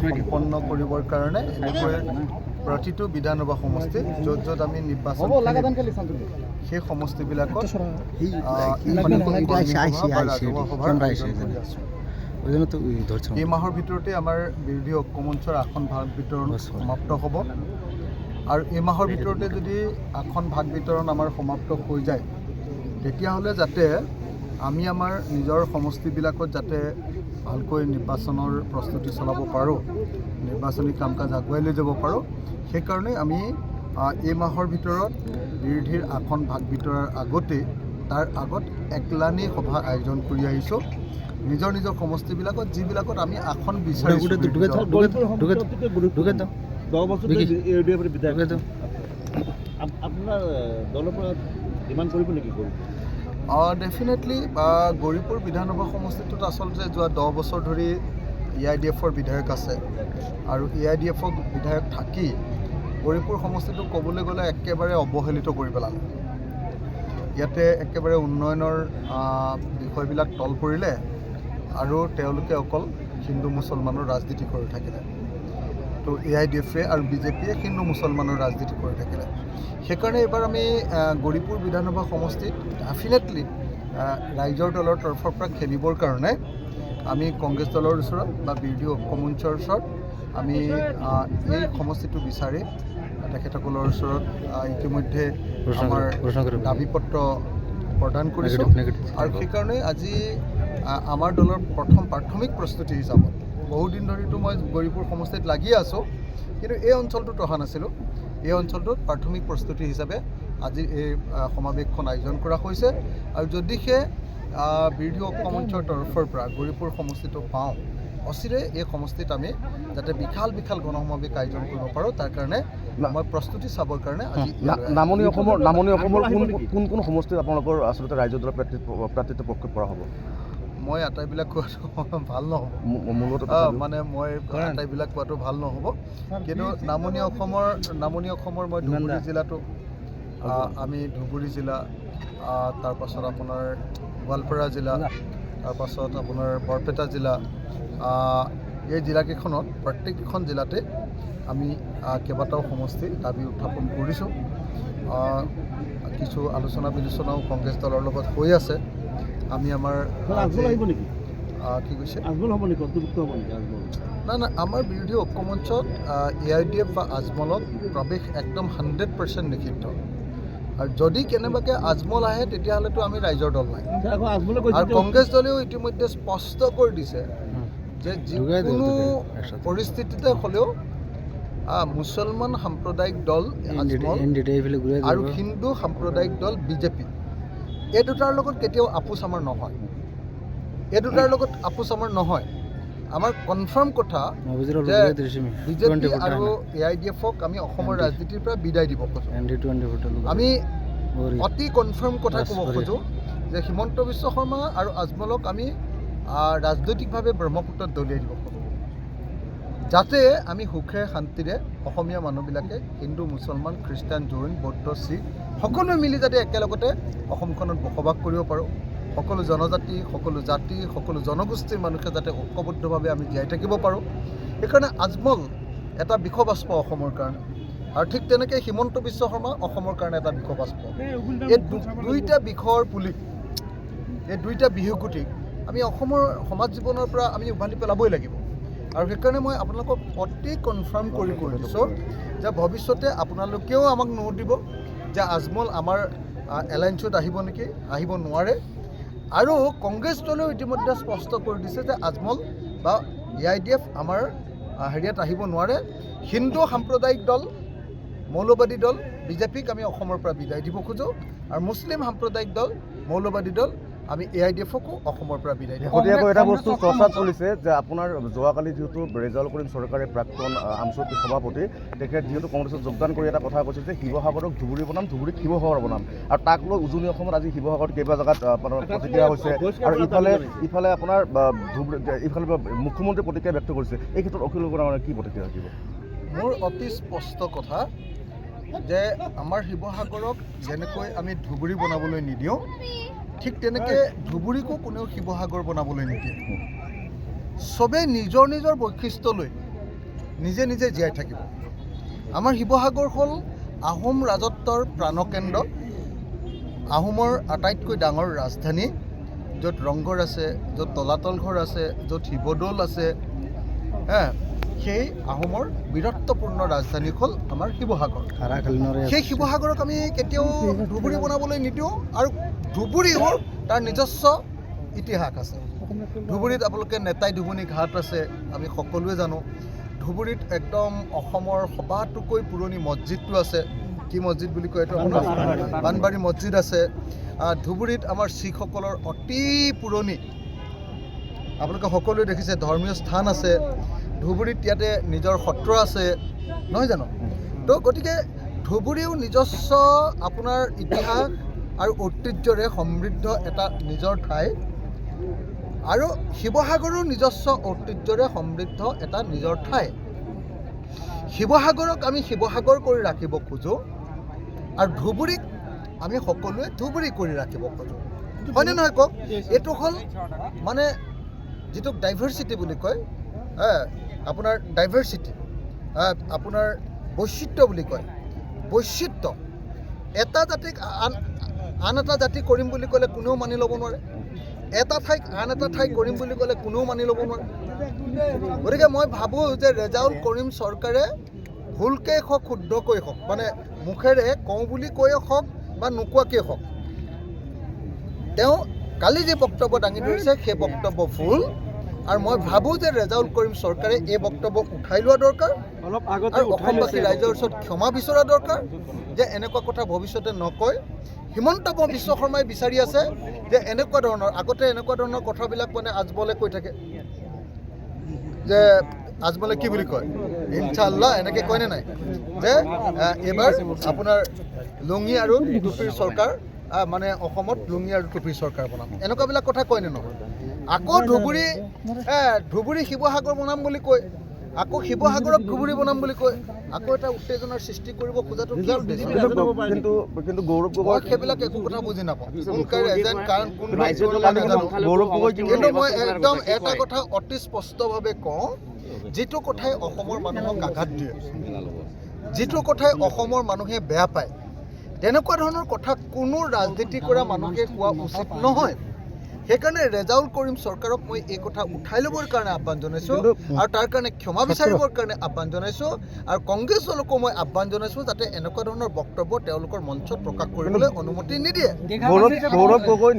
সম্পন্ন কৰিবৰ কাৰণে এনেকৈ প্ৰতিটো বিধানসভা সমষ্টি য'ত য'ত আমি নিৰ্বাচন সেই সমষ্টিবিলাকত এই মাহৰ ভিতৰতে আমাৰ বিৰোধী ঐক্য মঞ্চৰ আসন ভাগ বিতৰণ সমাপ্ত হ'ব আৰু এই মাহৰ ভিতৰতে যদি আসন ভাগ বিতৰণ আমাৰ সমাপ্ত হৈ যায় তেতিয়াহ'লে যাতে আমি আমাৰ নিজৰ সমষ্টিবিলাকত যাতে ভালকৈ নিৰ্বাচনৰ প্ৰস্তুতি চলাব পাৰোঁ, নিৰ্বাচনী কাম কাজ আগুৱাই লৈ যাব পাৰোঁ, সেইকাৰণে আমি এই মাহৰ ভিতৰত বিৰোধীৰ আসন ভাগ বিতৰাৰ আগতে তাৰ আগত একলানি সভা আয়োজন কৰি আহিছোঁ। নিজৰ নিজৰ সমষ্টিবিলাকত যিবিলাকত আমি আসন বিচাৰিছোঁ আপোনাৰ দলৰ পৰা ডিমাণ্ড কৰিব নেকি? ডেফিনেটলি গৌৰীপুৰ বিধানসভা সমষ্টিটোত আচলতে যোৱা 10 বছৰ ধৰি AIDFৰ বিধায়ক আছে আৰু AIDFৰ বিধায়ক থাকি গৌৰীপুৰ সমষ্টিটো ক'বলৈ গ'লে একেবাৰে অৱহেলিত কৰি পেলালে। ইয়াতে একেবাৰে উন্নয়নৰ বিষয়বিলাক তল পৰিলে আৰু তেওঁলোকে অকল হিন্দু মুছলমানৰ ৰাজনীতি কৰি থাকিলে। তো AIDFে আৰু BJPয়ে হিন্দু মুছলমানৰ ৰাজনীতি কৰি থাকিলে। সেইকাৰণে এইবাৰ আমি গৌৰীপুৰ বিধানসভা সমষ্টিত ডেফিনেটলি ৰাইজৰ দলৰ তৰফৰ পৰা খেলিবৰ কাৰণে আমি কংগ্ৰেছ দলৰ ওচৰত বা বিৰোধী ঐক্য মঞ্চৰ ওচৰত আমি এই সমষ্টিটো বিচাৰি তেখেতসকলৰ ওচৰত ইতিমধ্যে আমাৰ দাবী পত্ৰ প্ৰদান কৰিছোঁ আৰু সেইকাৰণে আজি আমাৰ দলৰ প্ৰথম প্ৰাথমিক প্ৰস্তুতি হিচাপত বহুদিন ধৰিতো মই গৌৰীপুৰ সমষ্টিত লাগি আছোঁ, কিন্তু এই অঞ্চলটোত অহা নাছিলোঁ। এই অঞ্চলটোত প্ৰাথমিক প্ৰস্তুতি হিচাপে আজি এই সমাৱেশখন আয়োজন কৰা হৈছে আৰু যদিহে বিৰোধী ঐক্য মঞ্চৰ তৰফৰ পৰা গৌৰীপুৰ সমষ্টিটো পাওঁ, অচিৰে এই সমষ্টিত আমি যাতে বিশাল বিশাল গণসমাৱেশ আয়োজন কৰিব পাৰোঁ তাৰ কাৰণে মই প্ৰস্তুতি চাবৰ কাৰণে আজি নামনি অসমৰ কোন কোন সমষ্টিত আপোনালোকৰ আচলতে ৰাইজৰ দলৰ প্ৰাৰ্থিত্ব প্ৰক্ষেপ কৰা হ'ব? মই আটাইবিলাক কোৱাটো ভাল নহ'ব, মানে মই আটাইবিলাক কোৱাটো ভাল নহ'ব, কিন্তু নামনি অসমৰ মই ধুবুৰী জিলাটো আমি ধুবুৰী জিলা, তাৰপাছত আপোনাৰ গোৱালপাৰা জিলা, তাৰপাছত আপোনাৰ বৰপেটা জিলা, এই জিলাকেইখনত প্ৰত্যেকখন জিলাতে আমি কেইবাটাও সমষ্টি দাবী উত্থাপন কৰিছোঁ। কিছু আলোচনা বিলোচনাও কংগ্ৰেছ দলৰ লগত হৈ আছে। আমি আমাৰ কি কৈছে না আমাৰ বিৰোধী ঐক্য মঞ্চত AIDF বা আজমলত প্ৰৱেশ একদম 100% নিষিদ্ধ আৰু যদি কেনেবাকৈ আজমল আহে তেতিয়াহ'লেতো আমি ৰাইজৰ দল নাই। আৰু কংগ্ৰেছ দলেও ইতিমধ্যে স্পষ্ট কৰি দিছে যে যিকোনো পৰিস্থিতিতে হ'লেও মুছলমান সাম্প্ৰদায়িক দল আজমল আৰু হিন্দু সাম্প্ৰদায়িক দল BJP এই দুটাৰ লগত কেতিয়াও আপোচ আমাৰ নহয়, এই দুটাৰ লগত আপোচ আমাৰ নহয়। আমাৰ কনফাৰ্ম কথা যে BJP আৰু AIDFক আমি অসমৰ ৰাজনীতিৰ পৰা বিদায় দিব খোজোঁ। আমি অতি কনফাৰ্ম কথা ক'ব খোজোঁ যে হিমন্ত বিশ্ব শৰ্মা আৰু আজমলক আমি ৰাজনৈতিকভাৱে ব্ৰহ্মপুত্ৰত দলিয়াই দিব খোজোঁ, যাতে আমি সুখে শান্তিৰে অসমীয়া মানুহবিলাকে হিন্দু মুছলমান খ্ৰীষ্টান জৈন বৌদ্ধ শিখ সকলোৱে মিলি যাতে একেলগতে অসমখনত বসবাস কৰিব পাৰোঁ। সকলো জনজাতি সকলো জাতি সকলো জনগোষ্ঠীৰ মানুহে যাতে ঐক্যবদ্ধভাৱে আমি জীয়াই থাকিব পাৰোঁ। সেইকাৰণে আজমল এটা বিষবাস্প অসমৰ কাৰণে আৰু ঠিক তেনেকৈ হিমন্ত বিশ্ব শৰ্মা অসমৰ কাৰণে এটা বিষবাস্প। এই দুইটা বিষৰ পুলি, এই দুইটা বিহুকুটিক আমি অসমৰ সমাজ জীৱনৰ পৰা আমি উভালি পেলাবই লাগিব। আৰু সেইকাৰণে মই আপোনালোকক অতি কনফাৰ্ম কৰি দিছোঁ যে ভৱিষ্যতে আপোনালোকেও আমাক নোট দিব যে আজমল আমাৰ এলায়েন্সত আহিব নেকি, আহিব নোৱাৰে। আৰু কংগ্ৰেছ দলেও ইতিমধ্যে স্পষ্ট কৰি দিছে যে আজমল বা AIDF আমাৰ হেৰিয়াত আহিব নোৱাৰে। হিন্দু সাম্প্ৰদায়িক দল মৌলবাদী দল BJPক আমি অসমৰ পৰা বিদায় দিব খোজোঁ আৰু মুছলিম সাম্প্ৰদায়িক দল মৌলবাদী দল আমি AIDFকো অসমৰ পৰা বিদায় দিওঁ। শেহতীয়াকৈ এটা বস্তু চৰ্চাত চলিছে যে আপোনাৰ যোৱাকালি যিহেতু ৰেজাউল কৰিম চৰকাৰে প্ৰাক্তন আমচুকী সভাপতি তেখেত যিহেতু কংগ্ৰেছত যোগদান কৰি এটা কথা কৈছে যে শিৱসাগৰক ধুবুৰী বনাম, ধুবুৰীক শিৱসাগৰ বনাম, আৰু তাক লৈ উজনি অসমত আজি শিৱসাগৰত কেইবা জেগাত আপোনাৰ প্ৰতিক্ৰিয়া হৈছে আৰু ইফালে আপোনাৰ ইফালে মুখ্যমন্ত্ৰীয়ে প্ৰতিক্ৰিয়া ব্যক্ত কৰিছে। এই ক্ষেত্ৰত অখিল গগৈৰ কি প্ৰতিক্ৰিয়া থাকিব? মোৰ অতি স্পষ্ট কথা যে আমাৰ শিৱসাগৰক যেনেকৈ আমি ধুবুৰী বনাবলৈ নিদিওঁ, ঠিক তেনেকৈ ধুবুৰীকো কোনেও শিৱসাগৰ বনাবলৈ নিদিয়ে। চবেই নিজৰ নিজৰ বৈশিষ্ট্য লৈ নিজে নিজে জীয়াই থাকিব। আমাৰ শিৱসাগৰ হ'ল আহোম ৰাজত্বৰ প্ৰাণকেন্দ্ৰ, আহোমৰ আটাইতকৈ ডাঙৰ ৰাজধানী, য'ত ৰংঘৰ আছে, য'ত তলাতল ঘৰ আছে, য'ত শিৱদৌল আছে। সেই আহোমৰ বীৰত্বপূৰ্ণ ৰাজধানী হ'ল আমাৰ শিৱসাগৰ। সেই শিৱসাগৰক আমি কেতিয়াও ধুবুৰী বনাবলৈ নিদিওঁ, আৰু ধুবুৰীও তাৰ নিজস্ব ইতিহাস আছে। ধুবুৰীত আপোনালোকে নেতাই ধুবুনী ঘাট আছে, আমি সকলোৱে জানো। ধুবুৰীত একদম অসমৰ সবাতোকৈ পুৰণি মছজিদটো আছে। কি মছজিদ বুলি কয় এইটো? আপোনাৰ বানবাৰী মছজিদ আছে। ধুবুৰীত আমাৰ শিখসকলৰ অতি পুৰণি আপোনালোকে সকলোৱে দেখিছে ধৰ্মীয় স্থান আছে। ধুবুৰীত ইয়াতে নিজৰ সত্ৰ আছে, নহয় জানো? তো গতিকে ধুবুৰীও নিজস্ব আপোনাৰ ইতিহাস আৰু ঐতিহ্যৰে সমৃদ্ধ এটা নিজৰ ঠাই, আৰু শিৱসাগৰো নিজস্ব ঐতিহ্যৰে সমৃদ্ধ এটা নিজৰ ঠাই। শিৱসাগৰক আমি শিৱসাগৰ কৰি ৰাখিব খোজোঁ, আৰু ধুবুৰীক আমি সকলোৱে ধুবুৰী কৰি ৰাখিব খোজোঁ, হয়নে নহয় কওক? এইটো হ'ল মানে যিটো ডাইভাৰ্চিটি বুলি কয়, আপোনাৰ ডাইভাৰ্চিটি, আপোনাৰ বৈচিত্ৰ্য বুলি কয়। বৈচিত্ৰ্য, এটা জাতিক আন এটা জাতি কৰিম বুলি ক'লে কোনেও মানি ল'ব নোৱাৰে, এটা ঠাইক আন এটা ঠাই কৰিম বুলি ক'লে কোনেও মানি ল'ব নোৱাৰে। গতিকে মই ভাবোঁ যে ৰেজাউল কৰিম চৰকাৰে ভুলকৈ হওক শুদ্ধকৈ হওক, মানে মুখেৰে কওঁ বুলি কৈয়ে হওক বা নোকোৱাকৈ হওক, তেওঁ কালি যি বক্তব্য দাঙি ধৰিছে সেই বক্তব্য ভুল। আৰু মই ভাবোঁ যে ৰেজাউল কৰিম চৰকাৰে এই বক্তব্য উঠাই লোৱা দৰকাৰ, আৰু অসমবাসী ৰাইজৰ ওচৰত ক্ষমা বিচৰা দৰকাৰ যে এনেকুৱা কথা ভৱিষ্যতে নকয়। হিমন্ত বিশ্ব শৰ্মাই বিচাৰি আছে যে এনেকুৱা ধৰণৰ, আগতে এনেকুৱা ধৰণৰ কথাবিলাক মানে আজমলে কৈ থাকে যে, আজমলে কি বুলি কয়, ইনশাআল্লাহ এনেকৈ কয়নে নাই, যে এইবাৰ আপোনাৰ লুঙি আৰু টুপিৰ চৰকাৰ, মানে অসমত লুঙি আৰু টুপিৰ চৰকাৰ বনাম, এনেকুৱাবিলাক কথা কয়নে নহয়? আকৌ ধুবুৰী শিৱসাগৰ বনাম বুলি কয়, আকৌ শিৱসাগৰক ধুবুৰী বনাম বুলি কয়, আকৌ এটা উত্তেজনাৰ সৃষ্টি কৰিব খোজাটো কি উদ্দেশ্য? কিন্তু গৌৰৱ মই সেইবিলাক একো কথা বুজি নাপাওঁ। কিন্তু মই একদম এটা কথা অতি স্পষ্টভাৱে কওঁ, যিটো কথাই অসমৰ মানুহক আঘাত দিয়ে, যিটো কথাই অসমৰ মানুহে বেয়া পায়, তেনেকুৱা ধৰণৰ কথা কোনো ৰাজনীতি কৰা মানুহে কোৱা উচিত নহয়। সেইকাৰণে ৰেজাউল কৰিম চৰকাৰক মই এই কথা উঠাই ল'বৰ কাৰণে আহ্বান জনাইছোঁ, আৰু তাৰ কাৰণে ক্ষমা বিচাৰিবৰ কাৰণে আহ্বান জনাইছোঁ, আৰু কংগ্ৰেছ দলকো মই আহ্বান জনাইছোঁ যাতে এনেকুৱা ধৰণৰ বক্তব্য তেওঁলোকৰ মঞ্চত প্ৰকাশ কৰিবলৈ অনুমতি নিদিয়ে। গৌৰৱ গগৈ